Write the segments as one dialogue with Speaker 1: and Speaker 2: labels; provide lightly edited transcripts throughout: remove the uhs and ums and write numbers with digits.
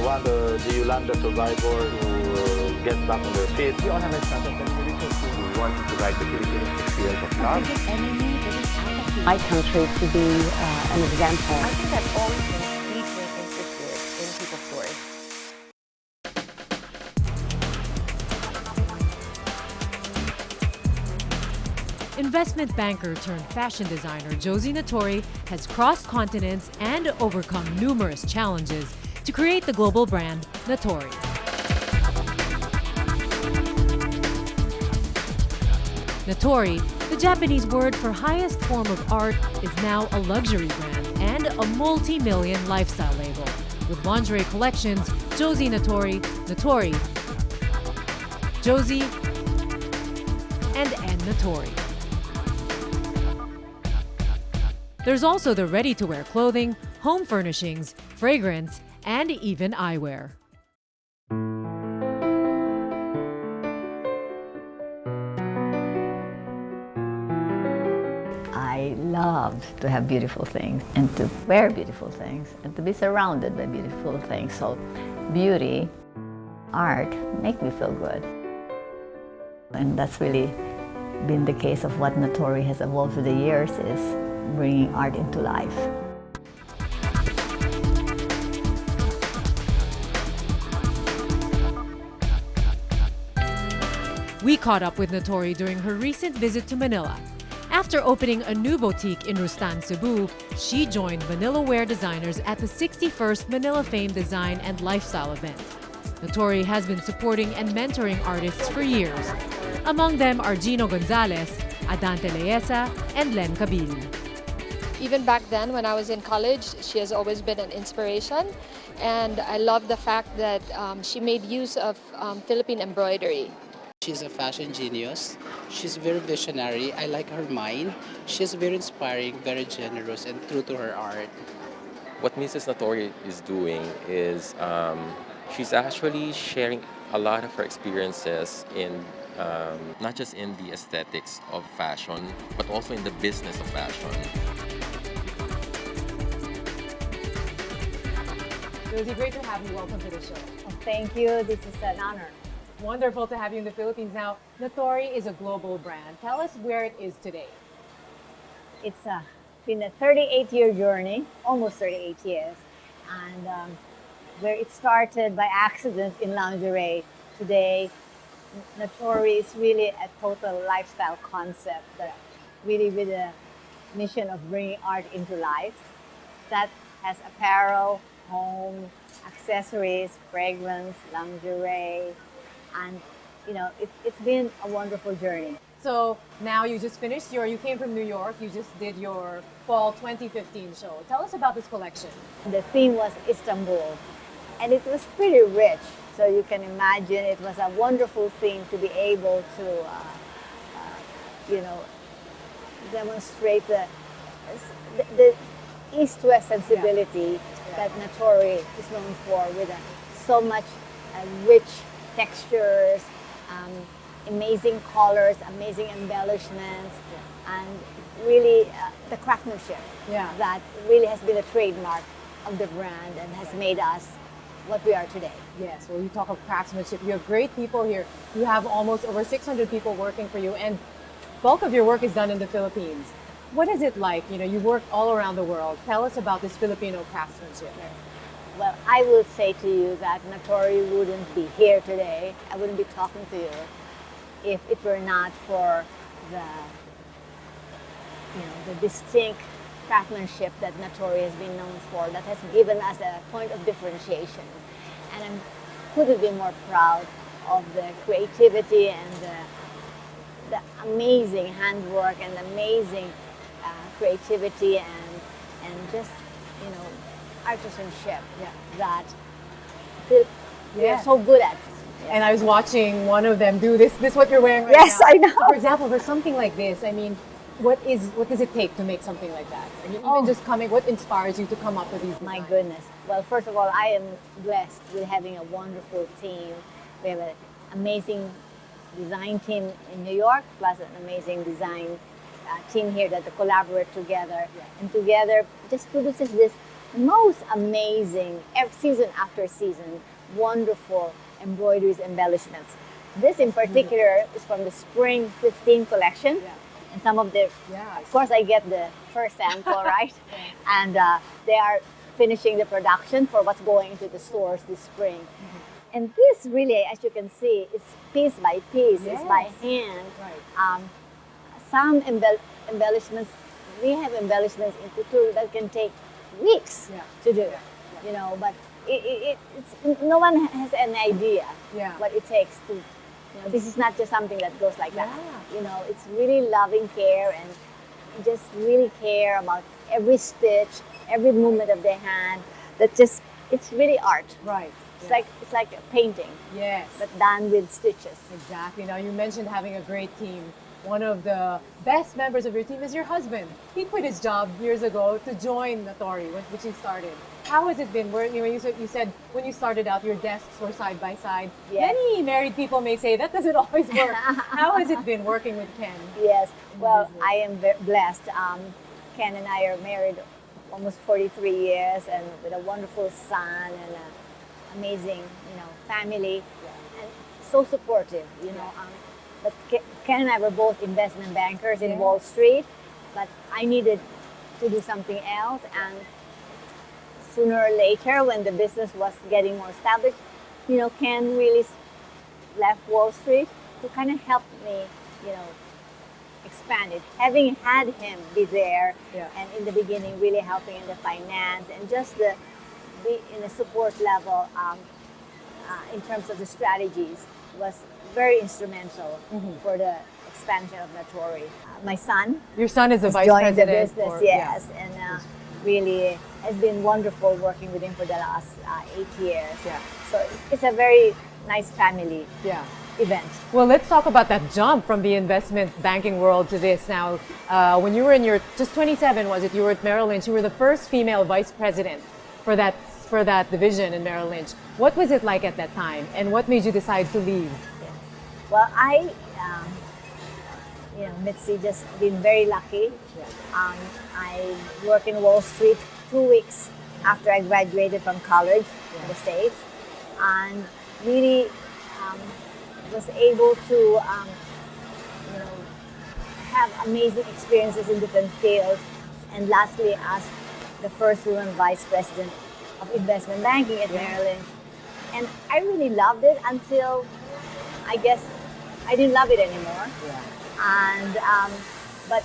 Speaker 1: want the Yolanda survivor to get back on their feet.
Speaker 2: We all have a startup that's really close to.
Speaker 3: We want to write the Filipino experience of love.
Speaker 4: My country to be an example.
Speaker 5: I think I've always been deeply interested in people's stories.
Speaker 6: Investment banker turned fashion designer Josie Natori has crossed continents and overcome numerous challenges to create the global brand Natori. Natori, the Japanese word for highest form of art, is now a luxury brand and a multi-million lifestyle label. With lingerie collections, Josie Natori, Josie, and N Natori. There's also the ready-to-wear clothing, home furnishings, fragrance, and even eyewear.
Speaker 4: I love to have beautiful things and to wear beautiful things and to be surrounded by beautiful things. So beauty, art make me feel good. And that's really been the case of what Natori has evolved through the years, is bringing art into life.
Speaker 6: We caught up with Natori during her recent visit to Manila. After opening a new boutique in Rustan, Cebu, she joined Manila wear designers at the 61st Manila Fame Design and Lifestyle event. Natori has been supporting and mentoring artists for years. Among them are Gino Gonzalez, Adante Leesa, and Len Cabil.
Speaker 7: Even back then when I was in college, she has always been an inspiration. And I love the fact that she made use of Philippine embroidery.
Speaker 8: She's a fashion genius. She's very visionary. I like her mind. She's very inspiring, very generous, and true to her art.
Speaker 3: What Mrs. Natori is doing is she's actually sharing a lot of her experiences in not just in the aesthetics of fashion, but also in the business of fashion.
Speaker 6: Josie, great to have you. Welcome to the show.
Speaker 4: Thank you. This is an honor.
Speaker 6: Wonderful to have you in the Philippines. Now, Natori is a global brand. Tell us where it is today.
Speaker 4: It's been a 38-year journey, almost 38 years. And where it started by accident in lingerie, today Natori is really a total lifestyle concept, that really with a mission of bringing art into life. That has apparel, home, accessories, fragrance, lingerie, and it's been a wonderful journey.
Speaker 6: So now you just finished you came from New York, you just did your fall 2015 show. Tell us about this collection.
Speaker 4: The theme was Istanbul, and it was pretty rich. So you can imagine it was a wonderful thing to be able to, demonstrate the East-West sensibility that Natori is known for, with so much rich textures, amazing colors, amazing embellishments, and really the craftsmanship that really has been a trademark of the brand and has made us what we are today.
Speaker 6: Yes, well, you talk of craftsmanship. You have great people here. You have almost over 600 people working for you, and bulk of your work is done in the Philippines. What is it like? You work all around the world. Tell us about this Filipino craftsmanship.
Speaker 4: Well, I will say to you that Natori wouldn't be here today. I wouldn't be talking to you if it were not for the distinct craftsmanship that Natori has been known for, that has given us a point of differentiation. And I couldn't be more proud of the creativity and the amazing handwork and amazing creativity and just artisanship that we are so good at.
Speaker 6: And I was watching one of them do this what you're wearing right
Speaker 4: yes,
Speaker 6: now.
Speaker 4: I know.
Speaker 6: For example, for something like this, what does it take to make something like that? What inspires you to come up with these designs?
Speaker 4: My goodness. Well, first of all, I am blessed with having a wonderful team. We have an amazing design team in New York, plus an amazing design team here that collaborate together, and together just produces this most amazing, season after season, wonderful embroideries, embellishments. This in particular is from the Spring 15 collection. And some of the, of course, I get the first sample, right? And they are finishing the production for what's going into the stores this spring. And this really, as you can see, is piece by piece, it's by hand. Some embellishments, we have embellishments in couture that can take weeks to do, you know, but it's, no one has an idea what it takes to, you know, this is not just something that goes like that. You know, it's really loving care and just really care about every stitch, every movement of the hand. That just, it's really art.
Speaker 6: Right.
Speaker 4: It's like a painting.
Speaker 6: Yes.
Speaker 4: But done with stitches.
Speaker 6: Exactly. Now, you mentioned having a great team. One of the best members of your team is your husband. He quit his job years ago to join Natori, which he started. How has it been? You said when you started out, your desks were side by side.
Speaker 4: Yes.
Speaker 6: Many married people may say that doesn't always work. How has it been working with Ken?
Speaker 4: Yes. Well, I am blessed. Ken and I are married almost 43 years, and with a wonderful son and an amazing, you know, family, and so supportive. You know. But Ken and I were both investment bankers in Wall Street, but I needed to do something else. And sooner or later, when the business was getting more established, you know, Ken really left Wall Street to kind of help me, you know, expand it. Having had him be there, and in the beginning, really helping in the finance and just be in a support level in terms of the strategies was very instrumental for the expansion of Natori. My son,
Speaker 6: Your son is a vice
Speaker 4: joined the
Speaker 6: president.
Speaker 4: business, yes, and really has been wonderful working with him for the last 8 years. So it's a very nice family event.
Speaker 6: Well, let's talk about that jump from the investment banking world to this now. When you were in your, just 27, was it? You were at Merrill Lynch. You were the first female vice president for that division in Merrill Lynch. What was it like at that time, and what made you decide to leave?
Speaker 4: Well, I, you know, Mitzi, just been very lucky. I worked in Wall Street 2 weeks after I graduated from college in the States, and really was able to, you know, have amazing experiences in different fields. And lastly, as the first woman vice president of investment banking at Merrill Lynch. And I really loved it until, I guess, I didn't love it anymore. And but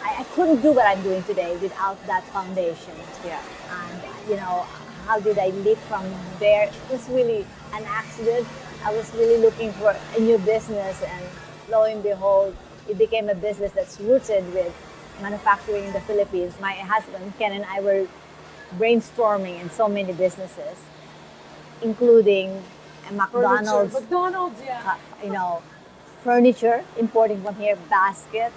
Speaker 4: I couldn't do what I'm doing today without that foundation. And you know, how did I leap from there? It was really an accident. I was really looking for a new business, and lo and behold, it became a business that's rooted with manufacturing in the Philippines. My husband Ken and I were brainstorming in so many businesses, including a McDonald's, you know, furniture, importing from here, baskets.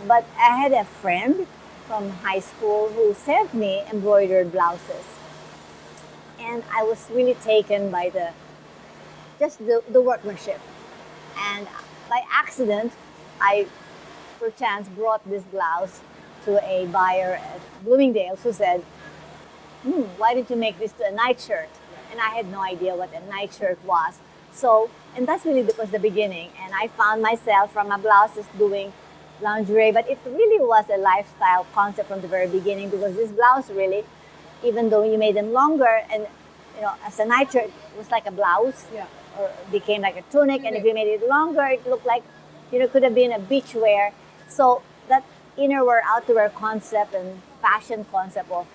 Speaker 4: But I had a friend from high school who sent me embroidered blouses. And I was really taken by the workmanship. And by accident, I perchance brought this blouse to a buyer at Bloomingdale's who said, why did you make this to a nightshirt? And I had no idea what a nightshirt was. So, and that's really was the beginning. And I found myself from my blouses doing lingerie, but it really was a lifestyle concept from the very beginning, because this blouse really, even though you made them longer and, you know, as a nightshirt, it was like a blouse, or became like a tunic, and if you made it longer, it looked like, you know, could have been a beach wear. So that innerwear, outerwear concept and fashion concept of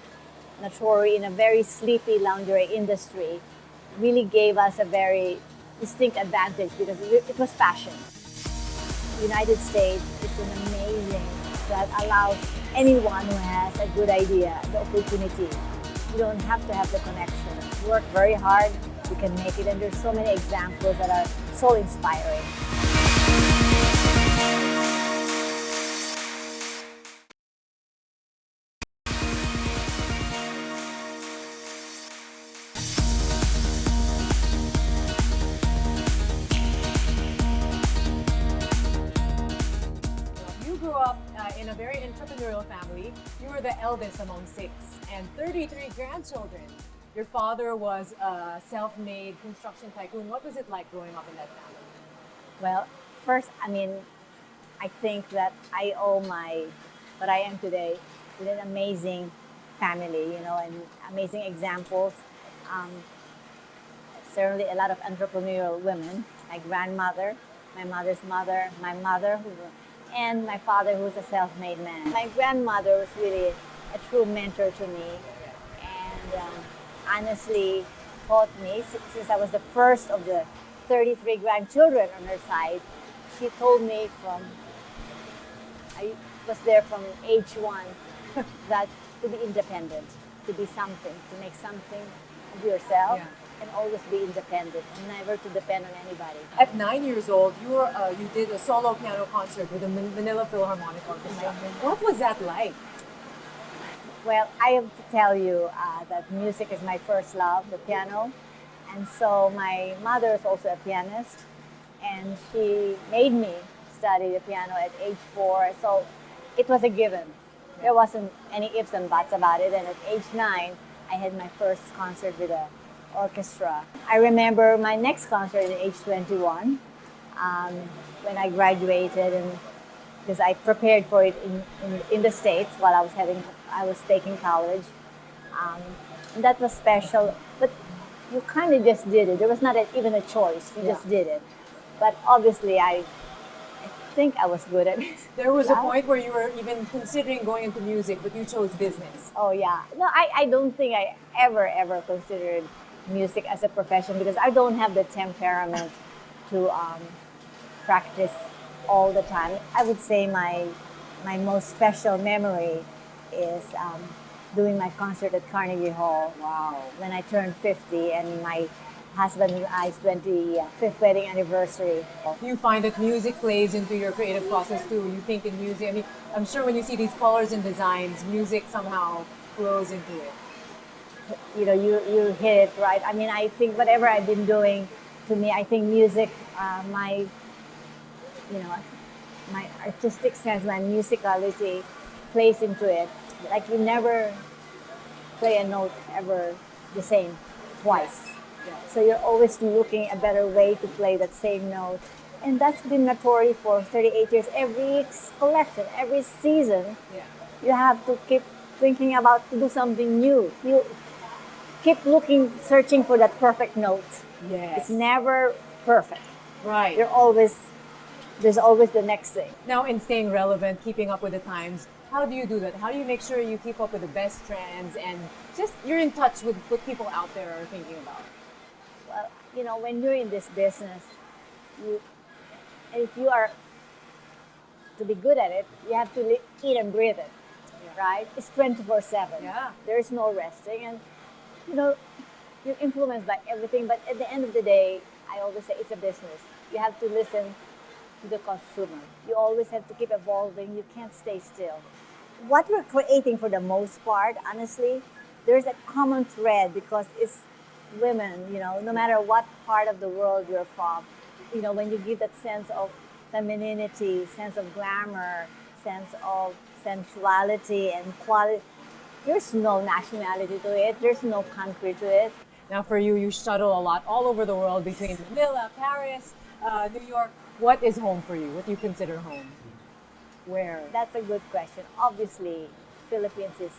Speaker 4: Natori in a very sleepy lingerie industry really gave us a very distinct advantage, because it was fashion. The United States is an amazing that allows anyone who has a good idea the opportunity. You don't have to have the connection. Work very hard, you can make it, and there's so many examples that are so inspiring.
Speaker 6: entrepreneurial family. You were the eldest among six and 33 grandchildren. Your father was a self-made construction tycoon. What was it like growing up in that family?
Speaker 4: Well, first, I think that I owe what I am today with an amazing family, and amazing examples. Um, Certainly a lot of entrepreneurial women, my grandmother, my mother's mother, my mother, and my father, who's a self-made man. My grandmother was really a true mentor to me, and honestly taught me, since I was the first of the 33 grandchildren on her side, she told me I was there from age one, that to be independent, to be something, to make something of yourself.
Speaker 6: Yeah.
Speaker 4: And always be independent and never to depend on anybody.
Speaker 6: At 9 years old, you did a solo piano concert with the Manila Philharmonic Orchestra. What was that like?
Speaker 4: Well, I have to tell you that music is my first love, the piano. And so my mother is also a pianist, and she made me study the piano at age 4. So it was a given. There wasn't any ifs and buts about it. And at age 9, I had my first concert with a orchestra. I remember my next concert at age 21, when I graduated, and because I prepared for it in the States while I was taking college, and that was special. But you kind of just did it. There was not even a choice. You just did it. But obviously, I think I was good at it.
Speaker 6: There was a point where you were even considering going into music, but you chose business.
Speaker 4: Oh yeah. No, I don't think I ever considered music as a profession, because I don't have the temperament to practice all the time. I would say my most special memory is doing my concert at Carnegie Hall. Wow! When I turned 50, and my husband and I's 25th wedding anniversary.
Speaker 6: Do you find that music plays into your creative process too? You think in music, I mean, I'm sure when you see these colors and designs, music somehow flows into it.
Speaker 4: You hit it right. I mean, I think whatever I've been doing, to me, I think music, my artistic sense, my musicality plays into it. Like, you never play a note ever the same twice.
Speaker 6: Yeah.
Speaker 4: So you're always looking a better way to play that same note. And that's been Natori for 38 years. Every collection, every season, you have to keep thinking about to do something new. You keep looking, searching for that perfect note.
Speaker 6: Yes.
Speaker 4: It's never perfect.
Speaker 6: Right.
Speaker 4: There's always the next thing.
Speaker 6: Now, in staying relevant, keeping up with the times, how do you do that? How do you make sure you keep up with the best trends and just you're in touch with what people out there are thinking about?
Speaker 4: Well, when you're in this business, if you are to be good at it, you have to eat and breathe it, right? It's 24/7.
Speaker 6: Yeah.
Speaker 4: There's no resting, and you're influenced by everything. But at the end of the day, I always say it's a business. You have to listen to the consumer. You always have to keep evolving. You can't stay still. What we're creating, for the most part, honestly, there's a common thread, because it's women, no matter what part of the world you're from, when you give that sense of femininity, sense of glamour, sense of sensuality and quality, there's no nationality to it. There's no country to it.
Speaker 6: Now, for you, you shuttle a lot all over the world between Manila, Paris, New York. What is home for you? What do you consider home? Where?
Speaker 4: That's a good question. Obviously, Philippines is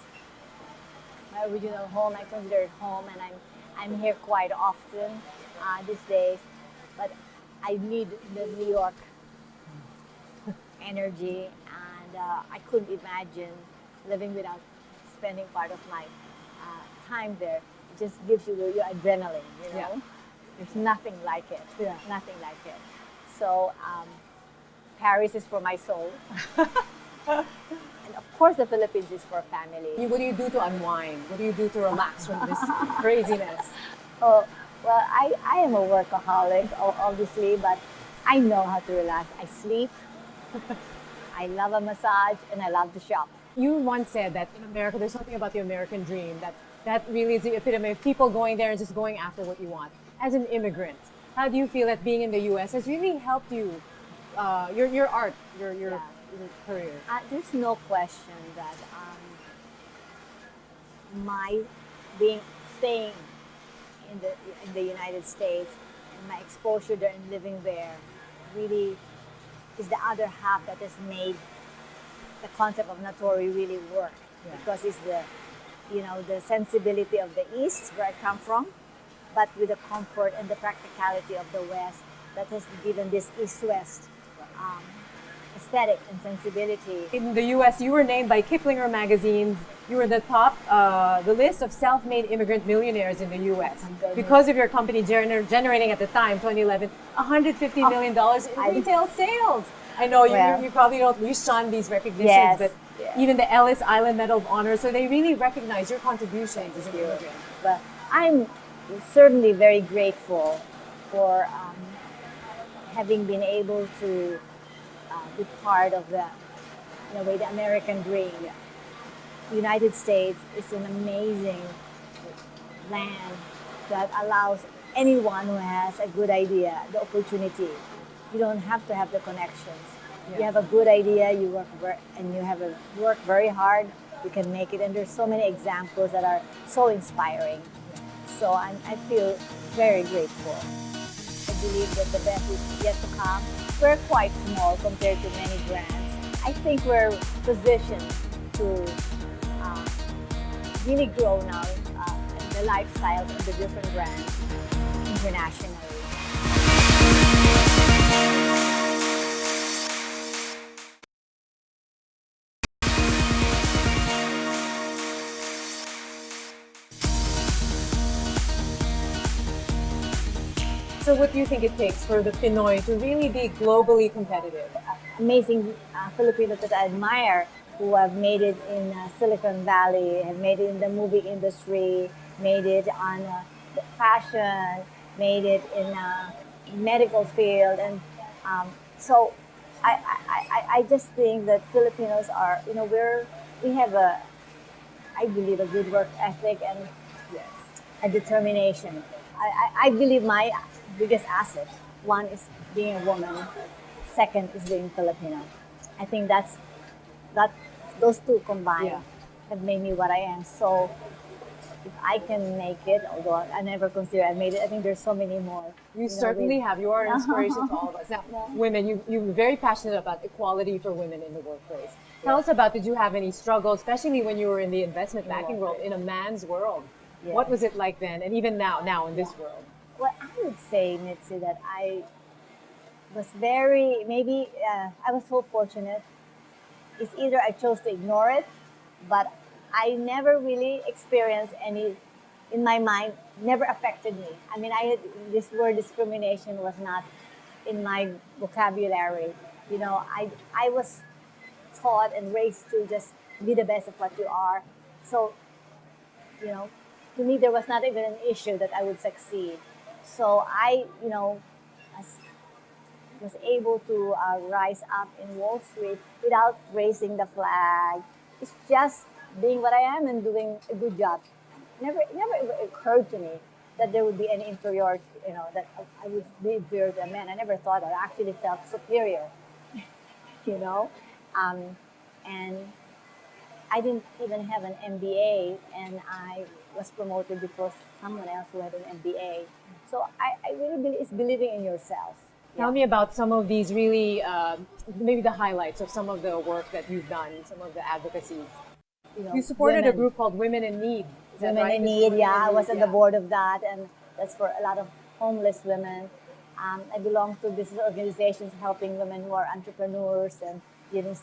Speaker 4: my original home. I consider it home, and I'm here quite often these days. But I need the New York energy, and I couldn't imagine living without spending part of my time there. It just gives you your adrenaline,
Speaker 6: Yeah.
Speaker 4: There's nothing like it.
Speaker 6: Yeah.
Speaker 4: Nothing like it. So Paris is for my soul. And of course, the Philippines is for family.
Speaker 6: What do you do to unwind? What do you do to relax from this craziness?
Speaker 4: Oh, well, I am a workaholic, obviously, but I know how to relax. I sleep, I love a massage, and I love to shop.
Speaker 6: You once said that in America, there's something about the American dream that really is the epitome of people going there and just going after what you want. As an immigrant, how do you feel that being in the U.S. has really helped you, your art, your career?
Speaker 4: There's no question that my being staying in the United States and my exposure there and living there really is the other half that has made the concept of Natori really work.
Speaker 6: Yeah.
Speaker 4: Because it's the sensibility of the East where I come from, but with the comfort and the practicality of the West that has given this East-West aesthetic and sensibility.
Speaker 6: In the U.S., you were named by Kiplinger magazine. You were the list of self-made immigrant millionaires in the U.S. because of your company generating at the time, 2011, $150 million in retail sales. I know you probably don't shun these recognitions,
Speaker 4: Yes,
Speaker 6: but
Speaker 4: yes.
Speaker 6: even the Ellis Island Medal of Honor, so they really recognize your contributions as an immigrant.
Speaker 4: But I'm certainly very grateful for having been able to be part of the, in a way, the American dream. The United States is an amazing land that allows anyone who has a good idea the opportunity. You don't have to have the connections.
Speaker 6: Yeah.
Speaker 4: You have a good idea, you work very hard, you can make it. And there's so many examples that are so inspiring. So I feel very grateful. I believe that the best is yet to come. We're quite small compared to many brands. I think we're positioned to really grow now in the lifestyles of the different brands internationally.
Speaker 6: So what do you think it takes for the Pinoy to really be globally competitive?
Speaker 4: Amazing Filipinos that I admire who have made it in Silicon Valley, have made it in the movie industry, made it on the fashion, made it in medical field, and so I just think that Filipinos are, we have I believe a good work ethic and a determination. I believe my biggest asset, one is being a woman, second is being Filipino. I think that those two combined have made me what I am. So if I can make it, although I never consider I made it, I think there's so many more.
Speaker 6: You certainly have. You are an inspiration to all of us. Now, women, you're very passionate about equality for women in the workplace. Tell us about, did you have any struggle, especially when you were in the investment banking world, in a man's world?
Speaker 4: Yeah.
Speaker 6: What was it like then, and even now in this world?
Speaker 4: Well, I would say, Mitzi, that I was I was so fortunate. It's either I chose to ignore it, but I never really experienced any, in my mind, never affected me. I mean, this word discrimination was not in my vocabulary. I was taught and raised to just be the best of what you are. So, to me, there was not even an issue that I would succeed. So I, was able to rise up in Wall Street without raising the flag. It's just being what I am and doing a good job. It never occurred to me that there would be any inferiority, that I would be inferior to a man. I never thought that. I actually felt superior, and I didn't even have an MBA, and I was promoted before someone else who had an MBA. So I really believe it's believing in yourself.
Speaker 6: Tell me about some of these really, maybe the highlights of some of the work that you've done, some of the advocacies. You supported a group called Women in Need. Is that
Speaker 4: Women
Speaker 6: right?
Speaker 4: in Need, I was on the board of that, and that's for a lot of homeless women. I belong to business organizations helping women who are entrepreneurs and giving,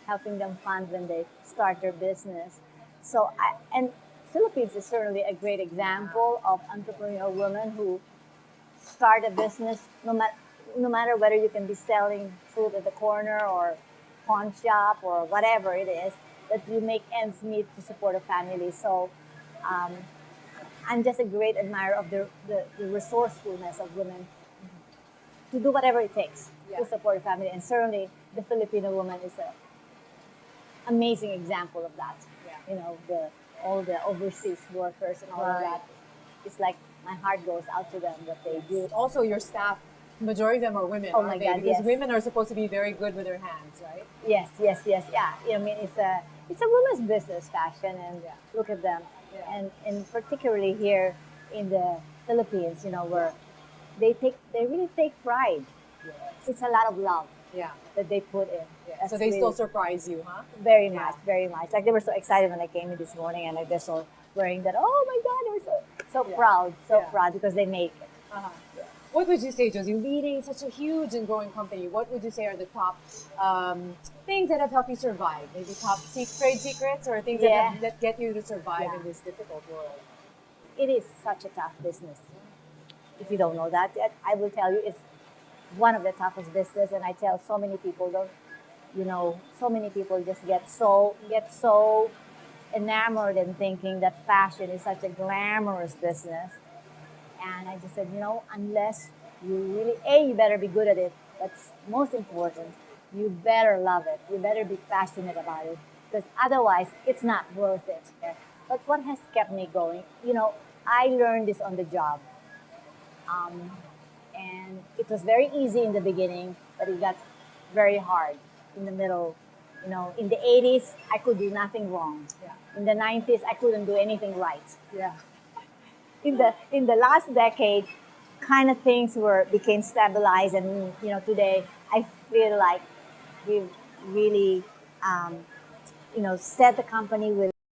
Speaker 4: helping them fund when they start their business. So, and Philippines is certainly a great example of entrepreneurial women who start a business, no matter whether you can be selling fruit at the corner or pawn shop or whatever it is, that you make ends meet to support a family. So I'm just a great admirer of the resourcefulness of women to do whatever it takes to support a family. And certainly the Filipino woman is an amazing example of that. All the overseas workers and all of that. It's like my heart goes out to them, what they do.
Speaker 6: Also, your staff Majority of them are women,
Speaker 4: Oh
Speaker 6: aren't
Speaker 4: my
Speaker 6: they?
Speaker 4: God,
Speaker 6: Because
Speaker 4: yes.
Speaker 6: women are supposed to be very good with their hands, right?
Speaker 4: Yes, yes, yes, yeah. I mean, it's a women's business, fashion, and look at them.
Speaker 6: Yeah.
Speaker 4: And particularly here in the Philippines, where they really take pride. It's a lot of love
Speaker 6: Yeah.
Speaker 4: that they put in.
Speaker 6: Yeah.
Speaker 4: That's
Speaker 6: So they still
Speaker 4: really
Speaker 6: surprise you, huh?
Speaker 4: very
Speaker 6: Yeah.
Speaker 4: much, very much. Like they were so excited when I came in this morning, and like they're so wearing that. Oh my God, they were so
Speaker 6: Yeah.
Speaker 4: proud, so
Speaker 6: Yeah.
Speaker 4: proud because they make it.
Speaker 6: Uh-huh. What would you say, Josie, leading such a huge and growing company, what would you say are the top things that have helped you survive? Maybe top trade secrets or things
Speaker 4: Yeah.
Speaker 6: that get you to survive
Speaker 4: Yeah.
Speaker 6: in this difficult world?
Speaker 4: It is such a tough business. If you don't know that yet, I will tell you it's one of the toughest business. And I tell so many people, don't so many people just get so enamored in thinking that fashion is such a glamorous business. And I just said, unless you really, you better be good at it. That's most important. You better love it. You better be passionate about it because otherwise it's not worth it. But what has kept me going, I learned this on the job. Um, and it was very easy in the beginning, but it got very hard in the middle. In the 80s, I could do nothing wrong.
Speaker 6: Yeah.
Speaker 4: In the 90s, I couldn't do anything right.
Speaker 6: Yeah.
Speaker 4: In the last decade, kind of things became stabilized, and today I feel like we've really set the company with